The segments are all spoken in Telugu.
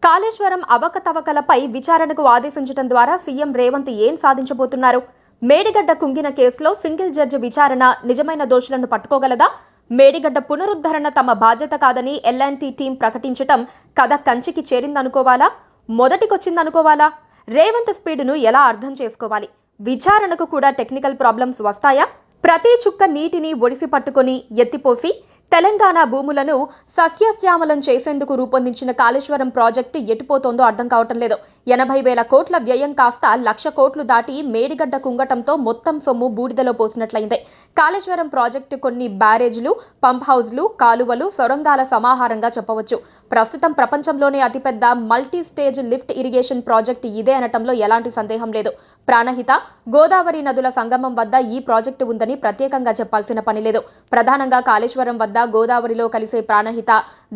కాళేశ్వరం అవకతవకలపై విచారణకు ఆదేశించడం ద్వారా సీఎం రేవంత్ ఏం సాధించబోతున్నారు? మేడిగడ్డ కుంగిన కేసులో సింగిల్ జడ్జి విచారణ నిజమైన దోషులను పట్టుకోగలదా? మేడిగడ్డ పునరుద్ధరణ తమ బాధ్యత కాదని ఎల్ఎన్టీ టీం ప్రకటించటం కథ కంచికి చేరిందనుకోవాలా, మొదటికొచ్చిందనుకోవాలా? రేవంత్ స్పీడును ఎలా అర్థం చేసుకోవాలి? విచారణకు కూడా టెక్నికల్ ప్రాబ్లమ్స్ వస్తాయా? ప్రతి చుక్క నీటిని ఒడిసి పట్టుకొని ఎత్తిపోసి తెలంగాణ భూములను సస్యశ్యామలం చేసేందుకు రూపొందించిన కాళేశ్వరం ప్రాజెక్టు ఎటుపోతోందో అర్థం కావటం లేదు. 80,000 కోట్ల వ్యయం కాస్త 1,00,000 కోట్లు దాటి మేడిగడ్డ కుంగటంతో మొత్తం సొమ్ము బూడిదలో పోసినట్లయింది. కాళేశ్వరం ప్రాజెక్టు కొన్ని బ్యారేజ్లు, పంప్ హౌజ్లు, కాలువలు, సొరంగాల సమాహారంగా చెప్పవచ్చు. ప్రస్తుతం ప్రపంచంలోనే అతిపెద్ద multi stage lift irrigation project ఇదే అనటంలో ఎలాంటి సందేహం లేదు. ప్రాణహిత, గోదావరి నదుల సంగమం వద్ద ఈ ప్రాజెక్టు ఉందని ప్రత్యేకంగా చెప్పాల్సిన పని లేదు. ప్రధానంగా కాళేశ్వరం వద్ద గోదావరిలో కలిసే ప్రాణహిత,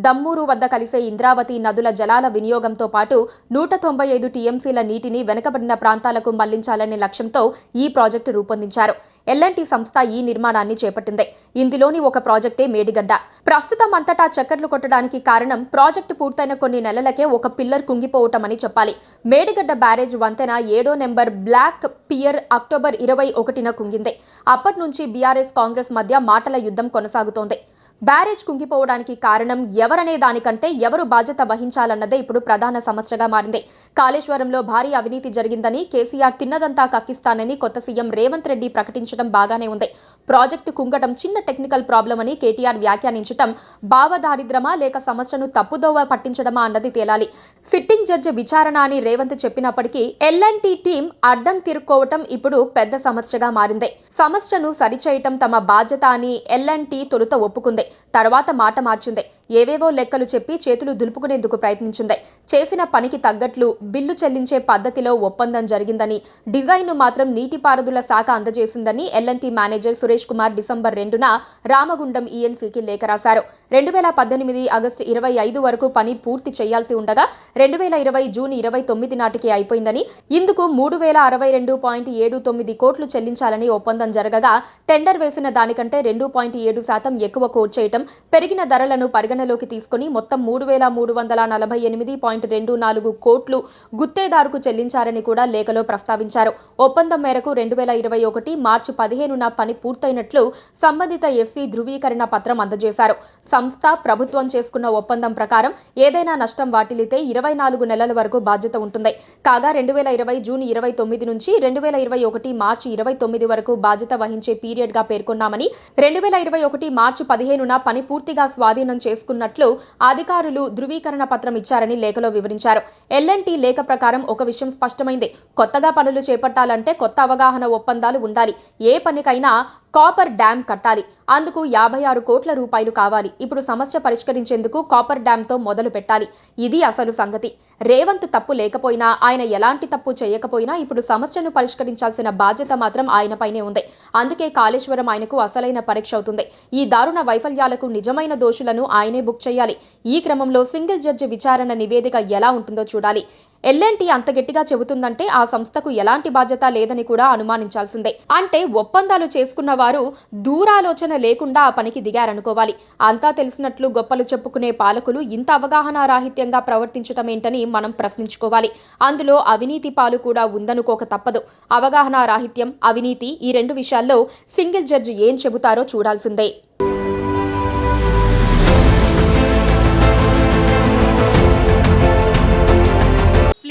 దమ్మూరు వద్ద కలిసే ఇంద్రావతి నదుల జలాల వినియోగంతో పాటు 195 టీఎంసీల నీటిని వెనుకబడిన ప్రాంతాలకు మళ్లించాలనే లక్ష్యంతో ఈ ప్రాజెక్టు రూపొందించారు. ఎల్ఎన్టీ సంస్థ ఈ నిర్మాణాన్ని చేపట్టింది. ఇందులోని ఒక ప్రాజెక్టే మేడిగడ్డ. ప్రస్తుతం అంతటా చక్కర్లు కొట్టడానికి కారణం ప్రాజెక్టు పూర్తయిన కొన్ని నెలలకే ఒక పిల్లర్ కుంగిపోవటమని చెప్పాలి. మేడిగడ్డ బ్యారేజ్ వంతెన 7వ నెంబర్ బ్లాక్ పియర్ అక్టోబర్ 21న కుంగింది. అప్పటి నుంచి బీఆర్ఎస్ కాంగ్రెస్ మధ్య మాటల యుద్ధం కొనసాగుతోంది. బ్యారేజ్ కుంగిపోవడానికి కారణం ఎవరనే దానికంటే ఎవరు బాధ్యత వహించాలన్నదే ఇప్పుడు ప్రధాన సమస్యగా మారింది. కాళేశ్వరంలో భారీ అవినీతి జరిగిందని, కేసీఆర్ తిన్నదంతా కక్కిస్తానని కొత్త సీఎం రేవంత్ రెడ్డి ప్రకటించడం బాగానే ఉంది. ప్రాజెక్టు కుంగటం చిన్న టెక్నికల్ ప్రాబ్లం అని కేటీఆర్ వ్యాఖ్యానించడం భావదారిద్రమా లేక సమస్యను తప్పుదోవ పట్టించడమా అన్నది తేలాలి. సిట్టింగ్ జడ్జి విచారణ అని రేవంత్ చెప్పినప్పటికీ ఎల్ఎన్టీ టీం అడ్డం తిరుక్కోవటం ఇప్పుడు పెద్ద సమస్యగా మారింది. సమస్యను సరిచేయటం తమ బాధ్యత అని ఎల్ఎన్టీ తొలుత ఒప్పుకుంది. తర్వాత మాట మార్చింది. ఏవేవో లెక్కలు చెప్పి చేతులు దులుపుకునేందుకు ప్రయత్నించింది. చేసిన పనికి తగ్గట్లు బిల్లు చెల్లించే పద్ధతిలో ఒప్పందం జరిగిందని, డిజైన్ను మాత్రం నీటిపారుదల శాఖ అందజేసిందని L&T manager Suresh Kumar December 2న రామగుండం ఈఎన్సీకి లేఖ రాశారు. 2018 ఆగస్టు 25 వరకు పని పూర్తి చేయాల్సి ఉండగా 2020 జూన్ 29 నాటికి అయిపోయిందని, ఇందుకు 3,062.79 కోట్లు చెల్లించాలని ఒప్పందం జరగగా టెండర్ వేసిన దానికంటే 2.7% ఎక్కువ కోట్ చేయటం, పెరిగిన ధరలను పరిగణలోకి తీసుకుని మొత్తం 3,348.24 కోట్లు గుత్తేదారుకు చెల్లించారని కూడా లేఖలో ప్రస్తావించారు. ఒప్పందం మేరకు 2021 మార్చి 15న పని పూర్తయినట్లు సంబంధిత ఎఫ్సీ ధృవీకరణ పత్రం అందజేశారు. సంస్థ ప్రభుత్వం చేసుకున్న ఒప్పందం ప్రకారం ఏదైనా నష్టం వాటిల్లితే 24 నెలల వరకు బాధ్యత ఉంటుంది. కాగా 2020 జూన్ 29 నుంచి 2021 మార్చి 29 వరకు బాధ్యత వహించే పీరియడ్ గా పేర్కొన్నామని, 2021 మార్చి 15న పని పూర్తిగా స్వాధీనం చేసుకున్నట్లు అధికారులు ధృవీకరణ పత్రం ఇచ్చారని లేఖలో వివరించారు. ఎల్ఎన్టీ లేఖ ప్రకారం ఒక విషయం స్పష్టమైంది. కొత్తగా పనులు చేపట్టాలంటే కొత్త అవగాహన ఒప్పందాలు ఉండాలి. ఏ పనికైనా కాపర్ డ్యామ్ కట్టాలి. అందుకు 56 కోట్ల రూపాయలు కావాలి. ఇప్పుడు సమస్య పరిష్కరించేందుకు కాపర్ డ్యాంతో మొదలు పెట్టాలి. ఇది అసలు సంగతి. రేవంత్ తప్పు లేకపోయినా, ఆయన ఎలాంటి తప్పు చేయకపోయినా ఇప్పుడు సమస్యను పరిష్కరించాల్సిన బాధ్యత మాత్రం ఆయనపైనే ఉంది. అందుకే కాళేశ్వరం ఆయనకు అసలైన పరీక్ష అవుతుంది. ఈ దారుణ వైఫల్యాలకు నిజమైన దోషులను ఆయనే బుక్ చేయాలి. ఈ క్రమంలో సింగిల్ జడ్జి విచారణ నివేదిక ఎలా ఉంటుందో చూడాలి. ఎల్ఎన్టీ అంత గట్టిగా చెబుతుందంటే ఆ సంస్థకు ఎలాంటి బాధ్యత లేదని కూడా అనుమానించాల్సిందే. అంటే ఒప్పందాలు చేసుకున్న వారు దూరాలోచన లేకుండా ఆ పనికి దిగారనుకోవాలి. అంతా తెలిసినట్లు గొప్పలు చెప్పుకునే పాలకులు ఇంత అవగాహన రాహిత్యంగా ప్రవర్తించటమేంటని మనం ప్రశ్నించుకోవాలి. అందులో అవినీతి పాలు కూడా ఉందనుకోక తప్పదు. అవగాహన రాహిత్యం, అవినీతి ఈ రెండు విషయాల్లో సింగిల్ జడ్జి ఏం చెబుతారో చూడాల్సిందే.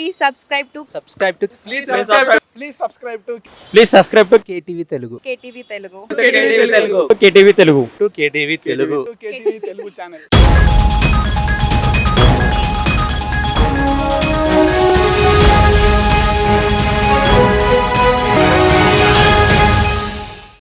Please subscribe to KTV Telugu. KTV Telugu. KTV Telugu. KTV Telugu channel.